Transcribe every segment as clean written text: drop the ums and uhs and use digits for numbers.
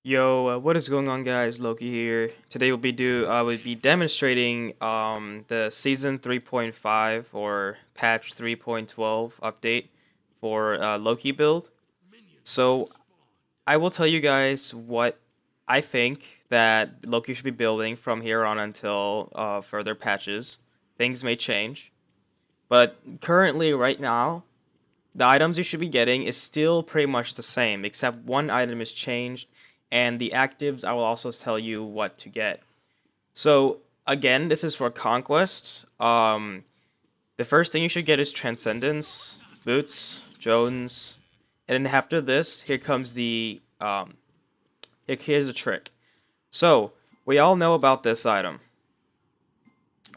Yo, what is going on, guys? Loki here. Today I will be demonstrating the season 3.5 or patch 3.12 update for Loki build. So I will tell you guys what I think that Loki should be building from here on until further patches. Things may change, but currently, right now, the items you should be getting is still pretty much the same, except one item is changed, and the actives I will also tell you what to get. So again, this is for Conquest. The first thing you should get is Transcendence, Boots, Jones, and then after this, here comes here's a trick. So we all know about this item.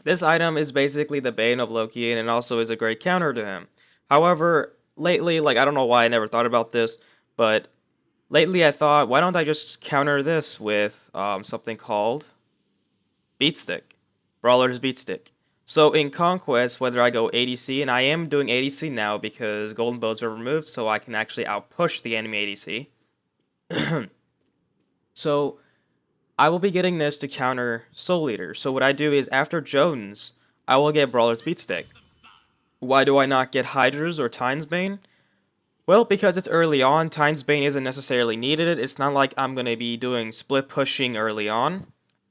This item is basically the bane of Loki, and it also is a great counter to him. However, lately, like, I don't know why I never thought about this, but lately I thought, why don't I just counter this with something called Beatstick, Brawler's Beatstick. So in Conquest, whether I go ADC, and I am doing ADC now because golden bows were removed, so I can actually outpush the enemy ADC. So I will be getting this to counter Soul Eater. So what I do is after Jones, I will get Brawler's Beatstick. Why do I not get Hydra's or Tine's Bane? Well, because it's early on, Tine's Bane isn't necessarily needed. It's not like I'm going to be doing split pushing early on.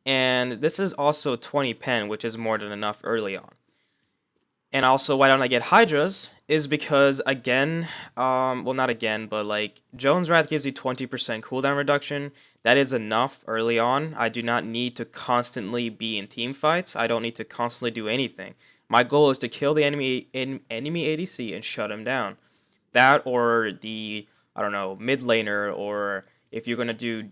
And this is also 20 pen, which is more than enough early on. And also, why don't I get Hydra's? Is because, again, well, not again, but like, Jones Wrath gives you 20% cooldown reduction. That is enough early on. I do not need to constantly be in team fights. I don't need to constantly do anything. My goal is to kill the enemy ADC and shut him down. That or the, I don't know, mid laner, or if you're going to do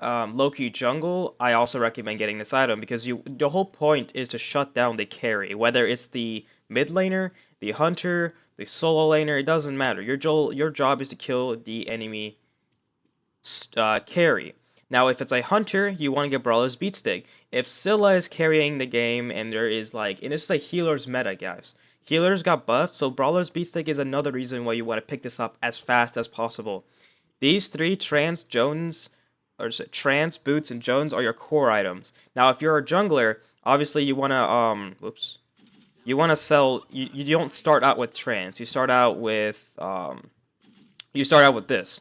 Loki jungle, I also recommend getting this item because the whole point is to shut down the carry, whether it's the mid laner, the hunter, the solo laner, it doesn't matter. Your job is to kill the enemy carry. Now, if it's a hunter, you want to get Brawler's Beatstick. If Scylla is carrying the game and there is like, and it's like healer's meta, guys. Healers got buffed, so Brawler's Beatstick is another reason why you want to pick this up as fast as possible. These three, Trance, Jones, or Trance, Boots, and Jones are your core items. Now, if you're a jungler, obviously you want to, you want to sell, you don't start out with Trance. You start out with this.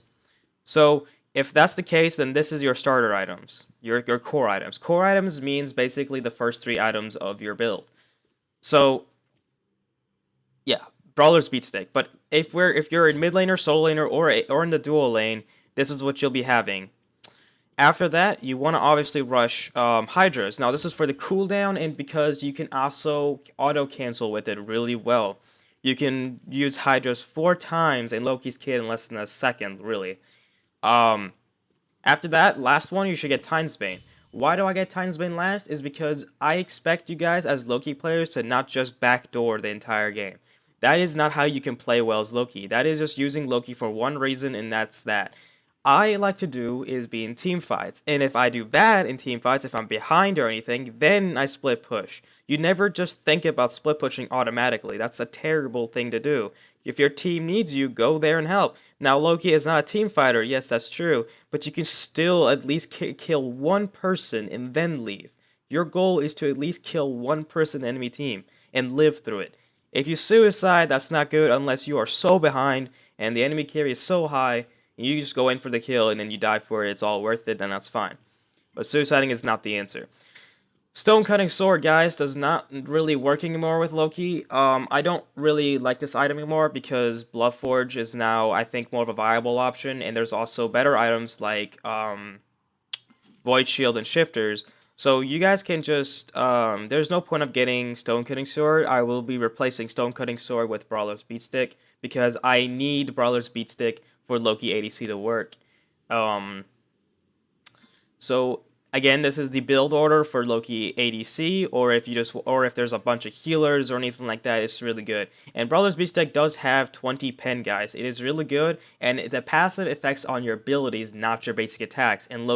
So, if that's the case, then this is your starter items, your core items. Core items means basically the first three items of your build. So, yeah, Brawler's Beatstick. But if you're in mid laner, solo laner, or in the dual lane, this is what you'll be having. After that, you want to obviously rush Hydra's. Now, this is for the cooldown, and because you can also auto-cancel with it really well. You can use Hydra's 4 times in Loki's kit in less than a second, really. After that, last one, you should get Tine's Bane. Why do I get Tine's Bane last? Is because I expect you guys as Loki players to not just backdoor the entire game. That is not how you can play well as Loki. That is just using Loki for one reason, and that's that. I like to do is be in team fights, and if I do bad in team fights, if I'm behind or anything, then I split push. You never just think about split pushing automatically. That's a terrible thing to do. If your team needs you, go there and help. Now, Loki is not a team fighter, yes, that's true, but you can still at least kill one person and then leave. Your goal is to at least kill one person enemy team and live through it. If you suicide, that's not good unless you are so behind and the enemy carry is so high, and you just go in for the kill and then you die for it, it's all worth it, then that's fine. But suiciding is not the answer. Stone Cutting Sword, guys, does not really work anymore with Loki. I don't really like this item anymore because Bloodforge is now, I think, more of a viable option, and there's also better items like Void Shield and Shifters. So you guys can just, there's no point of getting Stone Cutting Sword. I will be replacing Stone Cutting Sword with Brawler's Beatstick because I need Brawler's Beatstick for Loki ADC to work. So again, this is the build order for Loki ADC, or if there's a bunch of healers or anything like that, it's really good. And Brawler's Beatstick does have 20 pen, guys. It is really good, and the passive effects on your abilities, not your basic attacks. And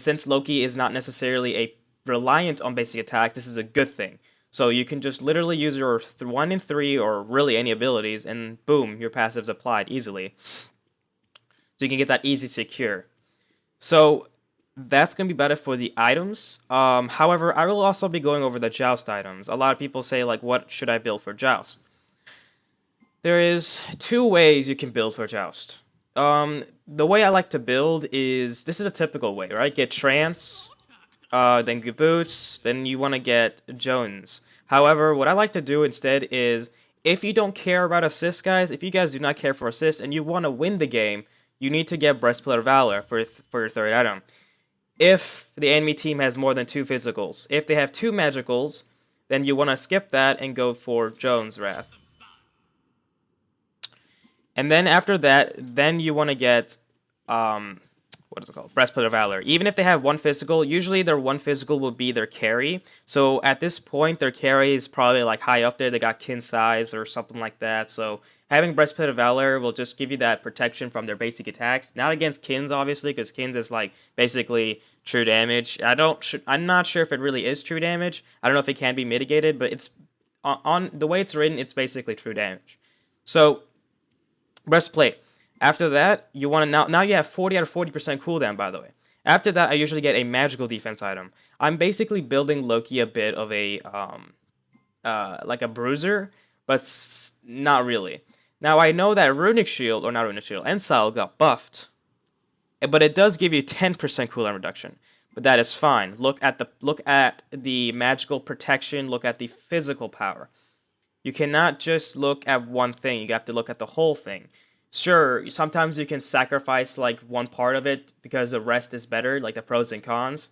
since Loki is not necessarily reliant on basic attacks, this is a good thing. So you can just literally use your 1 and 3 or really any abilities, and boom, your passive's applied easily. So you can get that easy secure. So that's going to be better for the items. However, I will also be going over the Joust items. A lot of people say, like, what should I build for Joust? There is 2 ways you can build for Joust. The way I like to build is, this is a typical way, right? Get Trance, then get Boots, then you want to get Jones. However, what I like to do instead is, if you don't care about assists, guys, if you guys do not care for assists and you want to win the game, you need to get Breastplate of Valor for your third item. If the enemy team has more than 2 physicals. If they have 2 magicals, then you want to skip that and go for Jones Wrath. And then after that, then you want to get, what is it called? Breastplate of Valor. Even if they have 1 physical, usually their 1 physical will be their carry. So at this point, their carry is probably like high up there. They got kin size or something like that. So having Breastplate of Valor will just give you that protection from their basic attacks. Not against kins, obviously, because kins is like basically true damage. I'm not sure if it really is true damage. I don't know if it can be mitigated, but it's on the way it's written, it's basically true damage. So Breastplate. After that, you want to now you have 40 out of 40% cooldown, by the way. After that, I usually get a magical defense item. I'm basically building Loki a bit of a like a bruiser, but not really. Now I know that Runic Shield, or not Runic Shield, Ensile got buffed, but it does give you 10% cooldown reduction. But that is fine. Look at the magical protection. Look at the physical power. You cannot just look at one thing. You have to look at the whole thing. Sure, sometimes you can sacrifice like one part of it because the rest is better, like the pros and cons.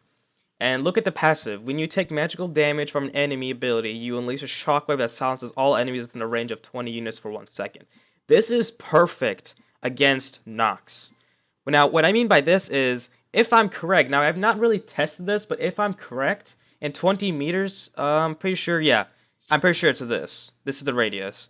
And look at the passive. When you take magical damage from an enemy ability, you unleash a shockwave that silences all enemies within a range of 20 units for 1 second. This is perfect against Nox. Now, what I mean by this is, if I'm correct, now I've not really tested this, but if I'm correct, in 20 meters, I'm pretty sure it's this. This is the radius.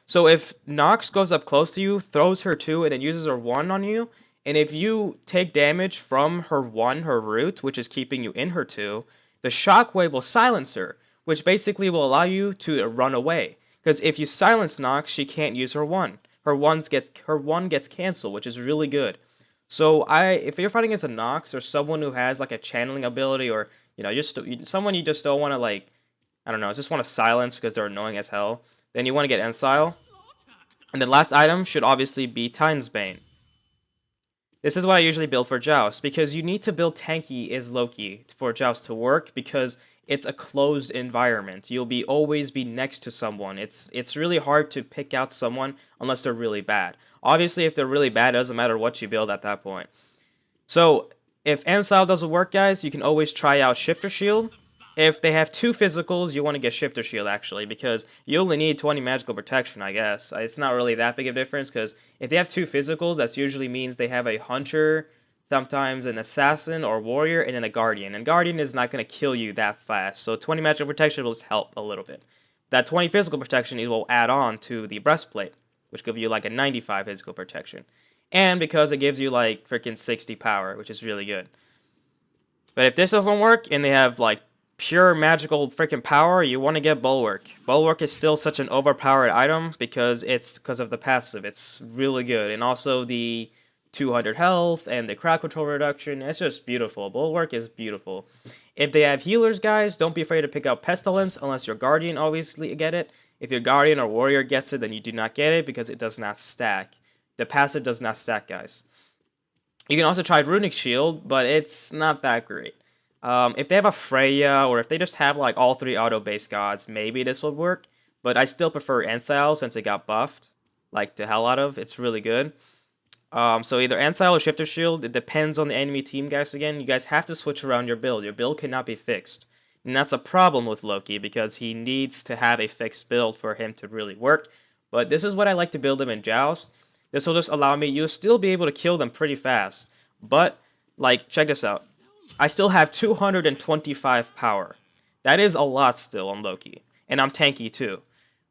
So if Nox goes up close to you, throws her 2, and then uses her 1 on you, and if you take damage from her 1, her root, which is keeping you in her 2, the shockwave will silence her, which basically will allow you to run away. Because if you silence Nox, she can't use her 1. Her 1 gets canceled, which is really good. So if you're fighting against a Nox or someone who has like a channeling ability, or someone you just don't want to like, I don't know, just want to silence because they're annoying as hell, then you want to get Ensile. And the last item should obviously be Titan'sbane. This is what I usually build for Joust, because you need to build tanky as Loki for Joust to work, because it's a closed environment. You'll always be next to someone. It's really hard to pick out someone unless they're really bad. Obviously, if they're really bad, it doesn't matter what you build at that point. So, if Ensile doesn't work, guys, you can always try out Shifter Shield. If they have 2 physicals, you want to get Shifter Shield, actually, because you only need 20 magical protection, I guess. It's not really that big of a difference, because if they have 2 physicals, that usually means they have a Hunter, sometimes an Assassin or Warrior, and then a Guardian. And Guardian is not going to kill you that fast, so 20 magical protection will just help a little bit. That 20 physical protection, it will add on to the Breastplate, which gives you like a 95 physical protection. And because it gives you like freaking 60 power, which is really good. But if this doesn't work, and they have like pure magical freaking power, you want to get Bulwark. Bulwark is still such an overpowered item because of the passive. It's really good. And also the 200 health and the crowd control reduction. It's just beautiful. Bulwark is beautiful. If they have healers, guys, don't be afraid to pick out Pestilence unless your Guardian obviously get it. If your Guardian or Warrior gets it, then you do not get it because it does not stack. The passive does not stack, guys. You can also try Runic Shield, but it's not that great. If they have a Freya, or if they just have like all 3 auto-based gods, maybe this would work. But I still prefer Ensile since it got buffed, like the hell out of. It's really good. So either Ensile or Shifter Shield. It depends on the enemy team, guys. Again, you guys have to switch around your build. Your build cannot be fixed. And that's a problem with Loki, because he needs to have a fixed build for him to really work. But this is what I like to build him in Joust. This will just allow me, you'll still be able to kill them pretty fast. But, like, check this out. I still have 225 power. That is a lot still on Loki. And I'm tanky too.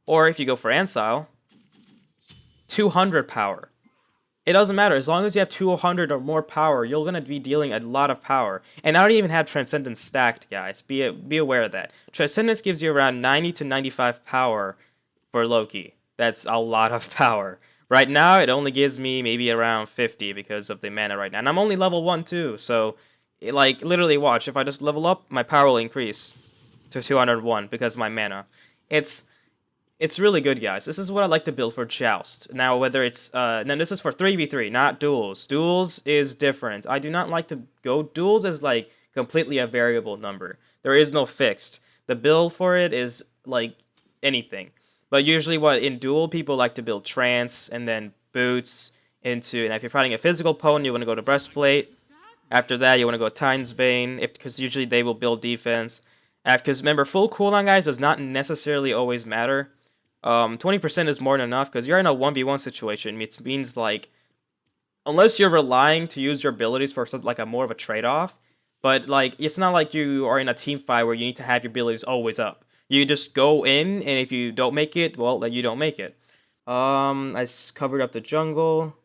Or if you go for Ensile, 200 power. It doesn't matter. As long as you have 200 or more power, you're going to be dealing a lot of power. And I don't even have Transcendence stacked, guys. Be aware of that. Transcendence gives you around 90 to 95 power for Loki. That's a lot of power. Right now, it only gives me maybe around 50 because of the mana right now. And I'm only level 1 too, so like literally watch, if I just level up, my power will increase to 201 because of my mana. It's it's really good, guys. This is what I like to build for Joust. Now, whether it's now this is for 3v3, not duels. Duels is different. I do not like to go duels as like completely a variable number. There is no fixed. The build for it is like anything. But usually what in duel people like to build trance and then boots into, and if you're fighting a physical opponent, you want to go to breastplate. After that, you want to go Titan's Bane, because usually they will build defense. Because remember, full cooldown, guys, does not necessarily always matter. 20% is more than enough, because you're in a 1v1 situation. It means, like, unless you're relying to use your abilities for something like a more of a trade-off, but, like, it's not like you are in a team fight where you need to have your abilities always up. You just go in, and if you don't make it, well, then you don't make it. I covered up the jungle.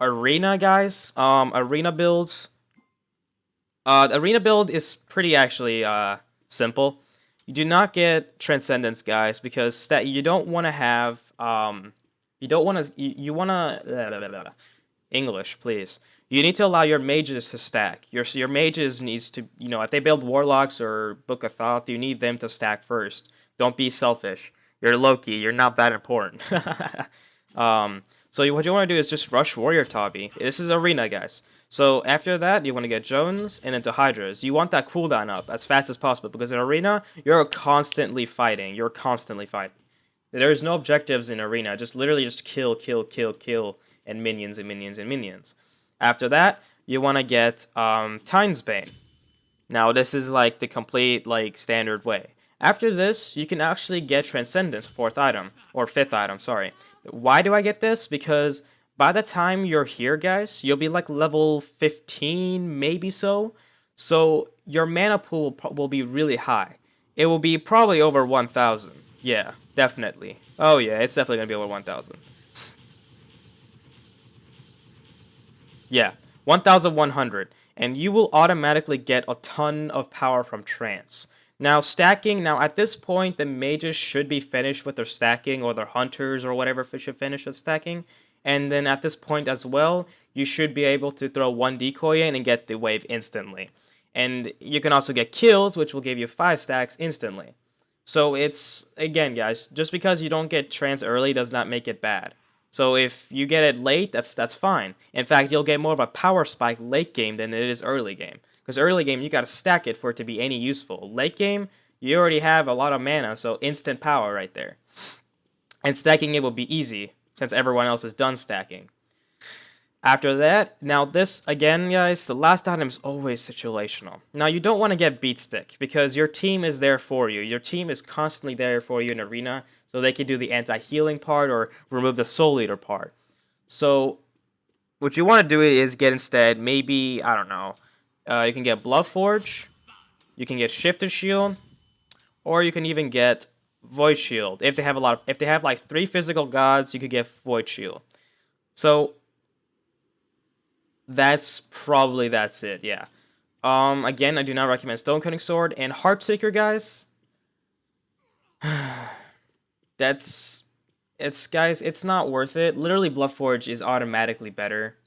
Arena, guys. Arena builds. The arena build is pretty actually simple. You do not get Transcendence, guys, because you don't want to have you don't want to you want to English, please. You need to allow your mages to stack. Your mages needs to, if they build warlocks or Book of Thoth, you need them to stack first. Don't be selfish. You're Loki. You're not that important. So what you want to do is just rush Warrior Tabi. This is Arena, guys. So after that, you want to get Jones and into Hydras. You want that cooldown up as fast as possible, because in Arena, you're constantly fighting. You're constantly fighting. There's no objectives in Arena. Just literally just kill, kill, kill, kill, and minions and minions and minions. After that, you want to get Titan's Bane. Now, this is like the complete standard way. After this, you can actually get Transcendence, 4th item, or 5th item, sorry. Why do I get this? Because by the time you're here, guys, you'll be like level 15, maybe so. So your mana pool will be really high. It will be probably over 1,000. Yeah, definitely. Oh yeah, it's definitely going to be over 1,000. Yeah, 1,100. And you will automatically get a ton of power from Trance. Now, stacking, at this point, the mages should be finished with their stacking, or their hunters, or whatever should finish with stacking. And then at this point as well, you should be able to throw one decoy in and get the wave instantly. And you can also get kills, which will give you 5 stacks instantly. So it's, again, guys, just because you don't get trance early does not make it bad. So if you get it late, that's fine. In fact, you'll get more of a power spike late game than it is early game. Because early game, you got to stack it for it to be any useful. Late game, you already have a lot of mana, so instant power right there. And stacking it will be easy, since everyone else is done stacking. After that, now this, again, guys, the last item is always situational. Now, you don't want to get Beat Stick, because your team is there for you. Your team is constantly there for you in Arena, so they can do the anti-healing part or remove the Soul Eater part. So, what you want to do is get instead, maybe, I don't know, you can get Bloodforge, you can get Shifted Shield, or you can even get Void Shield. If they have like 3 physical gods, you could get Void Shield. So that's it, yeah. Again, I do not recommend Stonecutting Sword and Heartseeker, guys. It's not worth it. Literally, Bloodforge is automatically better.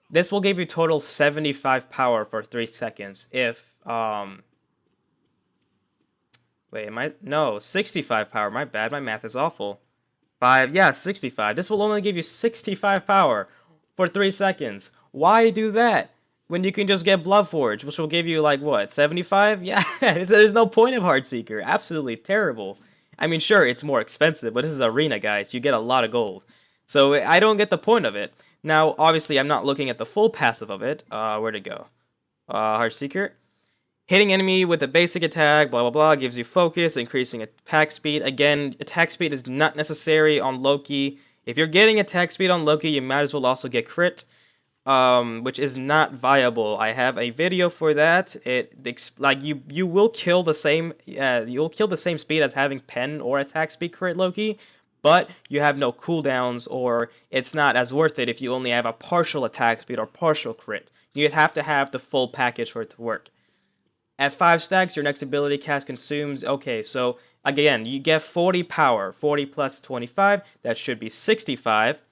This will give you total 75 power for 3 seconds if, wait, no, 65 power, my bad, my math is awful. 65. This will only give you 65 power for 3 seconds. Why do that when you can just get Bloodforge, which will give you, like, what, 75? Yeah, there's no point of Heartseeker. Absolutely terrible. I mean, sure, it's more expensive, but this is Arena, guys. You get a lot of gold. So I don't get the point of it. Now, obviously, I'm not looking at the full passive of it. Where'd it go? Heartseeker. Hitting enemy with a basic attack, blah, blah, blah, gives you focus, increasing attack speed. Again, attack speed is not necessary on Loki. If you're getting attack speed on Loki, you might as well also get crit, which is not viable. I have a video for that. You will kill the same, you'll kill the same speed as having pen or attack speed crit Loki, but you have no cooldowns, or it's not as worth it if you only have a partial attack speed or partial crit. You'd have to have the full package for it to work. At 5 stacks, your next ability cast consumes, okay, so Again, you get 40 power. 40 plus 25, that should be 65.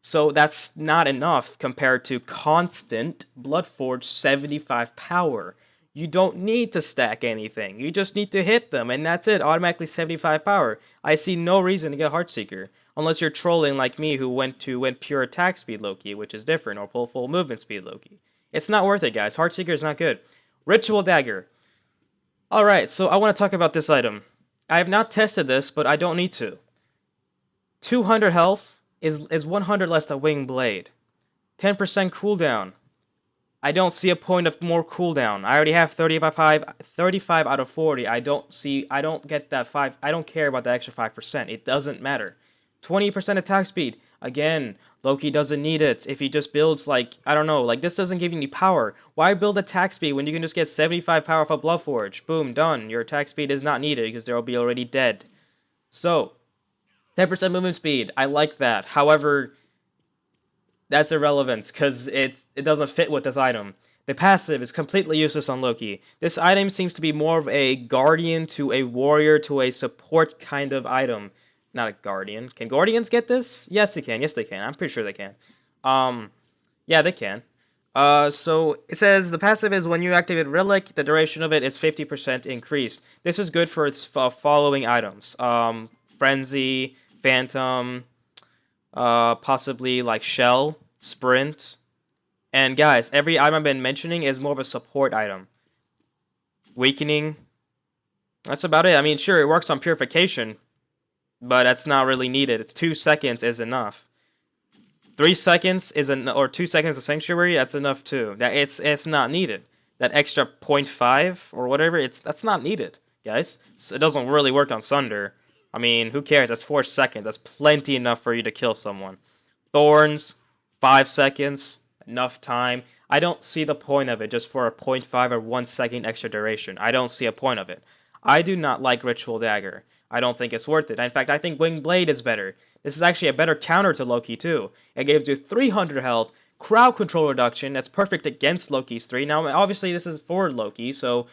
So that's not enough compared to constant Bloodforge 75 power. You don't need to stack anything. You just need to hit them, and that's it. Automatically 75 power. I see no reason to get Heartseeker. Unless you're trolling like me who went pure attack speed Loki, which is different, or full movement speed Loki. It's not worth it, guys. Heartseeker is not good. Ritual Dagger. Alright, so I want to talk about this item. I have not tested this, but I don't need to. 200 health is 100 less than Wing Blade. 10% cooldown. I don't see a point of more cooldown. I already have 35 out of 40. I don't get that 5. I don't care about the extra 5%. It doesn't matter. 20% attack speed. Again, Loki doesn't need it. If he just builds like, I don't know, like this doesn't give you any power. Why build attack speed when you can just get 75 power for Bloodforge? Boom, done. Your attack speed is not needed because they'll be already dead. So, 10% movement speed. I like that. However, that's irrelevant because it doesn't fit with this item. The passive is completely useless on Loki. This item seems to be more of a guardian to a warrior to a support kind of item. Not a guardian. Can guardians get this? Yes, they can. Yes, they can. I'm pretty sure they can. Yeah, they can. So it says the passive is when you activate Relic, the duration of it is 50% increased. This is good for its following items. Frenzy, Phantom, possibly like Shell, Sprint. And guys, every item I've been mentioning is more of a support item. Weakening. That's about it. I mean, sure, it works on Purification, but that's not really needed. It's 2 seconds is enough. 3 seconds is or 2 seconds of Sanctuary, that's enough too. That it's not needed. That extra 0.5 or whatever, that's not needed, guys. So it doesn't really work on Sunder. I mean, who cares? That's 4 seconds. That's plenty enough for you to kill someone. Thorns, 5 seconds, enough time. I don't see the point of it just for a 0.5 or 1 second extra duration. I don't see a point of it. I do not like Ritual Dagger. I don't think it's worth it. In fact, I think Wing Blade is better. This is actually a better counter to Loki too. It gives you 300 health, crowd control reduction. That's perfect against Loki's 3. Now, obviously, this is for Loki, so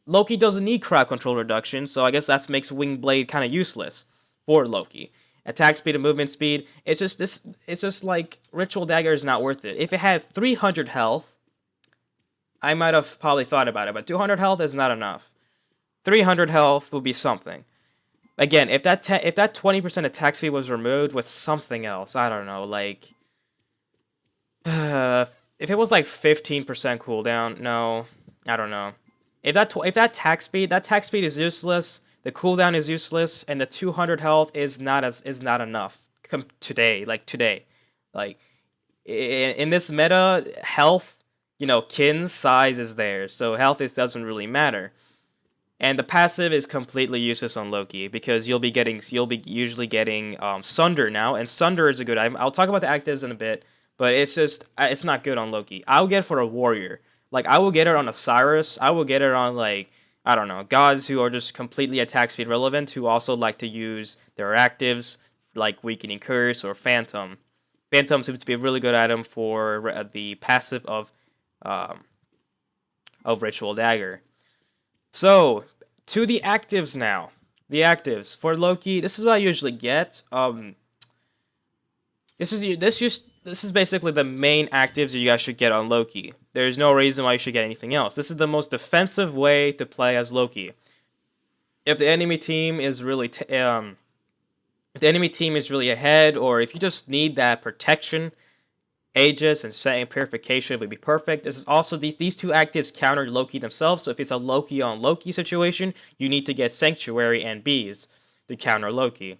Loki doesn't need crowd control reduction, so I guess that makes Wing Blade kind of useless for Loki. Attack speed and movement speed, it's just like Ritual Dagger is not worth it. If it had 300 health, I might have probably thought about it, but 200 health is not enough. 300 health would be something. Again, if that 20% attack speed was removed with something else, I don't know, like if it was like 15% cooldown, no, I don't know. If that attack speed is useless, the cooldown is useless, and the 200 health is not enough today. Like in this meta, health, kin size is there, so health doesn't really matter. And the passive is completely useless on Loki because you'll be usually getting Sunder now, and Sunder is a good item. I'll talk about the actives in a bit, but it's not good on Loki. I'll get it for a warrior. Like I will get it on Osiris. I will get it on like I don't know gods who are just completely attack speed relevant who also like to use their actives like Weakening Curse or Phantom. Phantom seems to be a really good item for the passive of Ritual Dagger. So, to the actives now. The actives. For Loki, this is what I usually get. This is basically the main actives you guys should get on Loki. There's no reason why you should get anything else. This is the most defensive way to play as Loki. If the enemy team is really ahead, or if you just need that protection, Aegis and setting Purification would be perfect. This is also these two actives counter Loki themselves, so if it's a Loki on Loki situation, you need to get Sanctuary and Bees to counter Loki.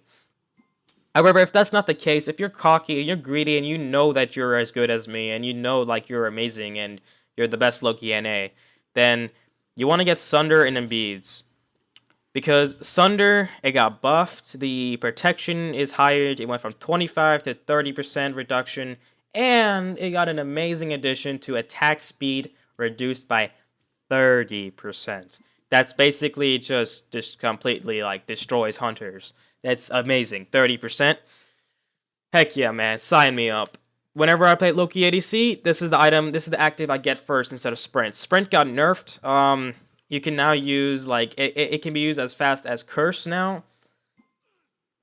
However, if that's not the case, if you're cocky and you're greedy and you know that you're as good as me and you know like you're amazing and you're the best Loki NA, then you want to get Sunder and Embiids. Because Sunder, it got buffed, the protection is higher, it went from 25 to 30% reduction, and it got an amazing addition to attack speed reduced by 30%. That's basically just completely like destroys hunters. That's amazing. 30%. Heck yeah, man. Sign me up. Whenever I play Loki ADC, this is the active I get first instead of Sprint. Sprint got nerfed. You can now use, like, it can be used as fast as Curse now.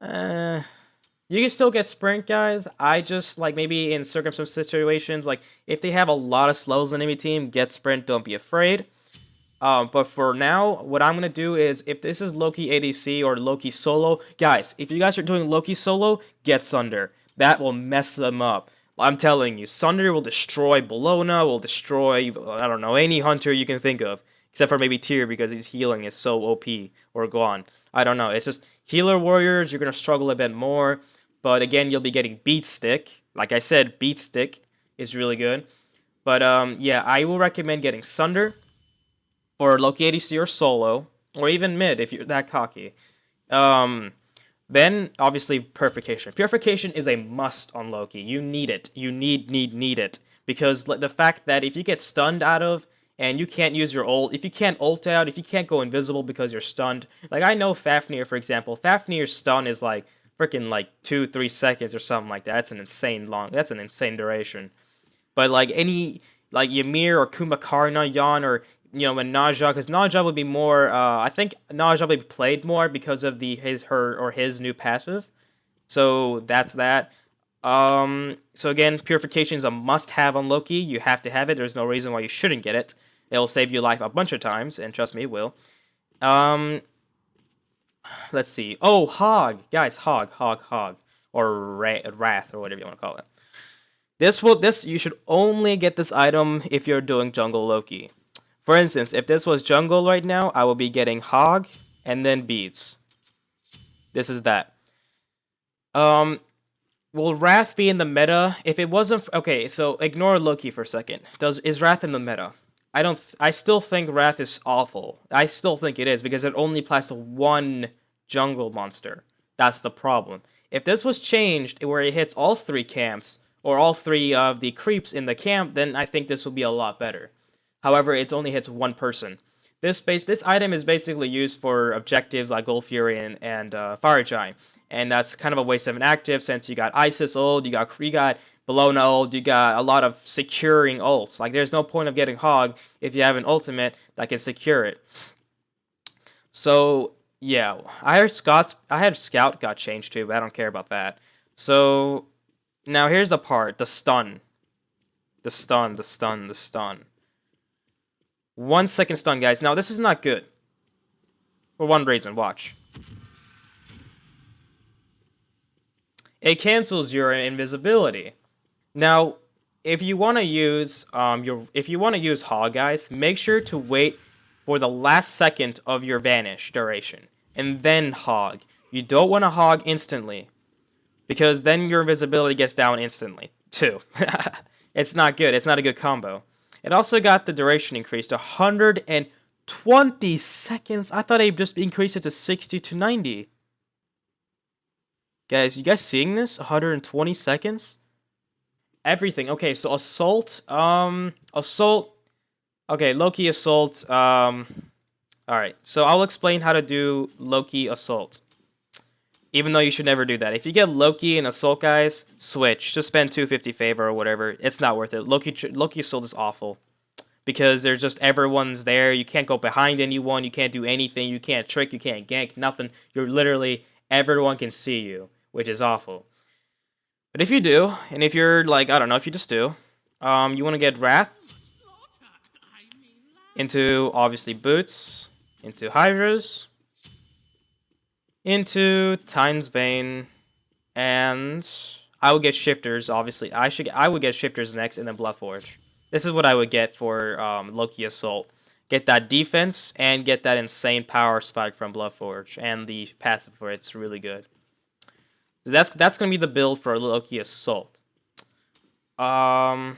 You can still get Sprint, guys. I just, like, maybe in circumstantial situations, like, if they have a lot of slows on enemy team, get Sprint, don't be afraid. But for now, what I'm going to do is, if this is Loki ADC or Loki solo, guys, if you guys are doing Loki solo, get Sunder. That will mess them up. I'm telling you, Sunder will destroy Bologna, will destroy, I don't know, any hunter you can think of. Except for maybe Tyr, because his healing is so OP, or Guan. I don't know, it's just, healer warriors, you're going to struggle a bit more. But again, you'll be getting Beat Stick. Like I said, Beat Stick is really good. But yeah, I will recommend getting Sunder, or Loki ADC or solo, or even mid if you're that cocky. Then, obviously, Purification. Purification is a must on Loki. You need it. You need it. Because the fact that if you get stunned out of, and you can't use your ult, if you can't ult out, if you can't go invisible because you're stunned, like I know Fafnir, for example, Fafnir's stun is like, freaking like 2-3 seconds or something like that. That's an insane duration. But like any, like Ymir or Kumakarna, Yan, or when Naja, because Naja would be more. I think Naja would be played more because of his new passive. So that's that. So again, Purification is a must-have on Loki. You have to have it. There's no reason why you shouldn't get it. It'll save you life a bunch of times, and trust me, it will. Let's see. Oh, Hog, guys, Hog, or Wrath, or whatever you want to call it. This you should only get this item if you're doing Jungle Loki. For instance, if this was Jungle right now, I will be getting Hog and then Beads. This is that. Will Wrath be in the meta? If it wasn't... Okay, so ignore Loki for a second. Is Wrath in the meta? I still think Wrath is awful. I still think it is, because it only applies to one jungle monster. That's the problem. If this was changed, where it hits all 3 camps, or all 3 of the creeps in the camp, then I think this will be a lot better. However, it only hits one person. This item is basically used for objectives like Gold Fury and Fire Giant. And that's kind of a waste of an active, since you got Isis ult, you got Bologna ult, you got a lot of securing ults. Like, there's no point of getting Hog if you have an ultimate that can secure it. So, yeah. I heard Scout got changed too, but I don't care about that. So, now here's the part. The stun. The stun. 1 second stun, guys. Now, this is not good. For one reason. Watch. It cancels your invisibility. Now, if you want to use Hog, guys, make sure to wait for the last second of your vanish duration, and then Hog. You don't want to Hog instantly, because then your invisibility gets down instantly too. It's not good. It's not a good combo. It also got the duration increased to 120 seconds. I thought it just increased it to 60 to 90. Guys, you guys seeing this? 120 seconds? Everything. Okay, so Assault. Assault. Okay, Loki Assault. Alright, so I'll explain how to do Loki Assault. Even though you should never do that. If you get Loki and Assault, guys, switch. Just spend 250 favor or whatever. It's not worth it. Loki Assault is awful. Because there's just everyone's there. You can't go behind anyone. You can't do anything. You can't trick. You can't gank. Nothing. You're literally... Everyone can see you, which is awful. But if you do, and if you're like, I don't know, if you just do, you want to get Wrath into, obviously, Boots, into Hydras, into Titan's Bane, and I would get Shifters, obviously. I would get Shifters next, and then Bloodforge. This is what I would get for Loki Assault. Get that defense, and get that insane power spike from Bloodforge, and the passive for it's really good. So that's going to be the build for Loki Assault. Now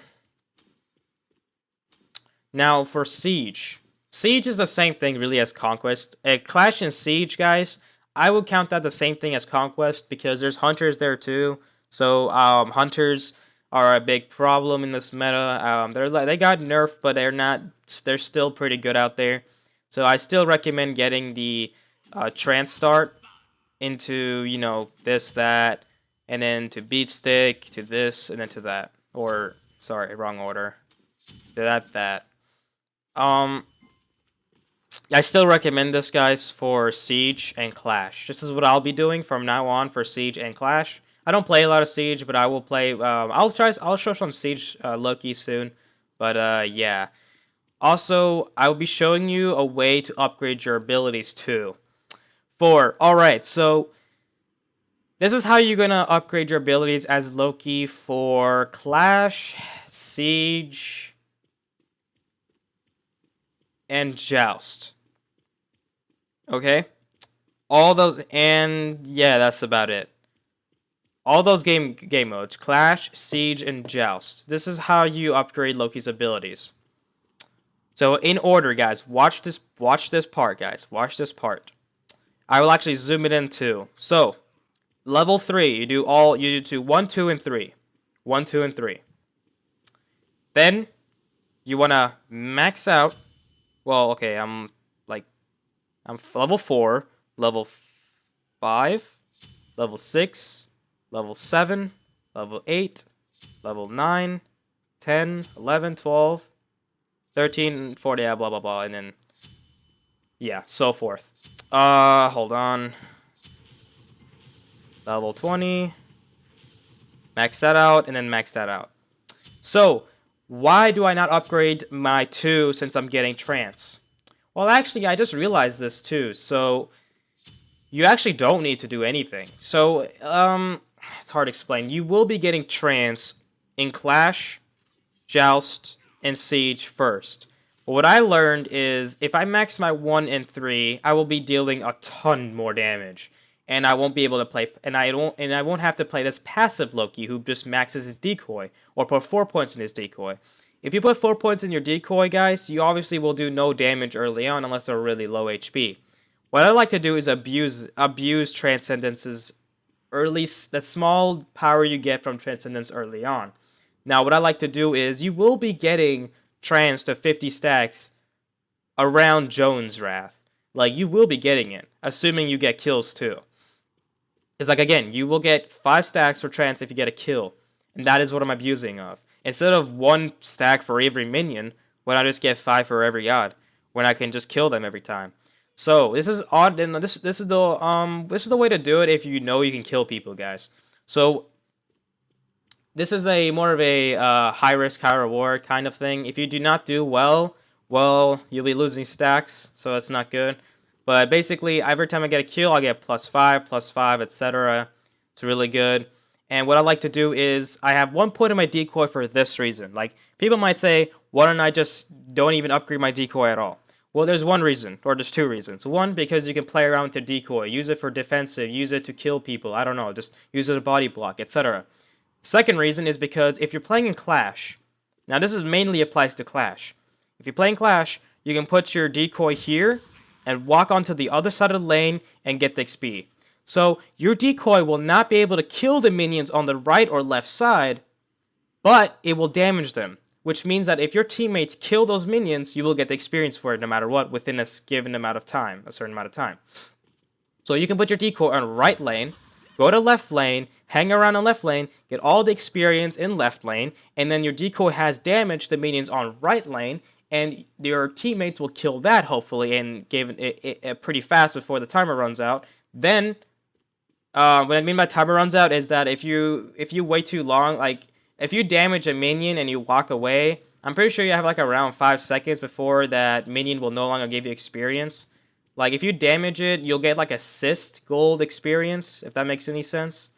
for Siege. Siege is the same thing really as Conquest. Clash and Siege, guys, I would count that the same thing as Conquest, because there's Hunters there too. So Hunters are a big problem in this meta. They got nerfed, but they're still pretty good out there. So I still recommend getting the Trance Start into, this, that, and then to Beat Stick, to this, and then to that. Or, sorry, wrong order. To that. I still recommend this, guys, for Siege and Clash. This is what I'll be doing from now on for Siege and Clash. I don't play a lot of Siege, but I will play. I'll show some Siege Loki soon. But yeah. Also, I will be showing you a way to upgrade your abilities too. Alright, so this is how you're gonna upgrade your abilities as Loki for Clash, Siege, and Joust. Okay? All those, and yeah, that's about it. All those game modes, Clash, Siege, and Joust. This is how you upgrade Loki's abilities. So in order, guys, watch this part, guys. Watch this part. I will actually zoom it in too. So, level 3, you do 1, 2, and 3. 1, 2, and 3. Then you wanna max out. Well, okay, I'm level 4, level 5, level 6, level 7, level 8, level 9, 10, 11, 12, 13, 14, yeah, blah, blah, blah, and then, yeah, so forth. Hold on. Level 20. Max that out, and then max that out. So, why do I not upgrade my 2 since I'm getting Trance? Well, actually, I just realized this too. So, you actually don't need to do anything. So, it's hard to explain. You will be getting Trance in Clash, Joust, and Siege first. But what I learned is if I max my 1 and 3, I will be dealing a ton more damage. And I won't be able to play, and I won't have to play this passive Loki who just maxes his decoy or put 4 points in his decoy. If you put 4 points in your decoy, guys, you obviously will do no damage early on unless they're really low HP. What I like to do is abuse Transcendence's the small power you get from Transcendence early on. Now, what I like to do is you will be getting Trance to 50 stacks around Jones' Wrath. Like, you will be getting it, assuming you get kills too. It's like, again, you will get 5 stacks for Trance if you get a kill. And that is what I'm abusing of. Instead of 1 stack for every minion, why not just get 5 for every god? When I can just kill them every time. So, this is odd, and this is the way to do it if you know you can kill people, guys. So, this is more of a high risk, high reward kind of thing. If you do not do well, you'll be losing stacks, so that's not good. But basically, every time I get a kill, I get +5, etc. It's really good. And what I like to do is, I have 1 point in my decoy for this reason. Like, people might say, why don't I just don't even upgrade my decoy at all? Well, there's one reason, or there's 2 reasons. One, because you can play around with your decoy. Use it for defensive, use it to kill people, I don't know, just use it to body block, etc. Second reason is because if you're playing in Clash, now this mainly applies to Clash. If you're playing Clash, you can put your decoy here and walk onto the other side of the lane and get the XP. So your decoy will not be able to kill the minions on the right or left side, but it will damage them. Which means that if your teammates kill those minions, you will get the experience for it no matter what within a given amount of time, a certain amount of time. So you can put your decoy on right lane, go to left lane, hang around on left lane, get all the experience in left lane, and then your decoy has damaged the minions on right lane, and your teammates will kill that hopefully and give it pretty fast before the timer runs out. Then, what I mean by timer runs out is that if you wait too long, like if you damage a minion and you walk away, I'm pretty sure you have like around 5 seconds before that minion will no longer give you experience. Like if you damage it, you'll get like assist gold experience, if that makes any sense.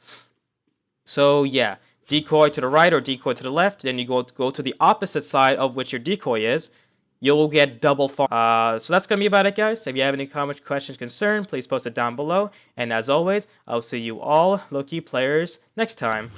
So yeah, decoy to the right or decoy to the left, then you go to the opposite side of which your decoy is. You'll get double farm. So that's going to be about it, guys. If you have any comments, questions, concerns, please post it down below. And as always, I'll see you all Loki players next time.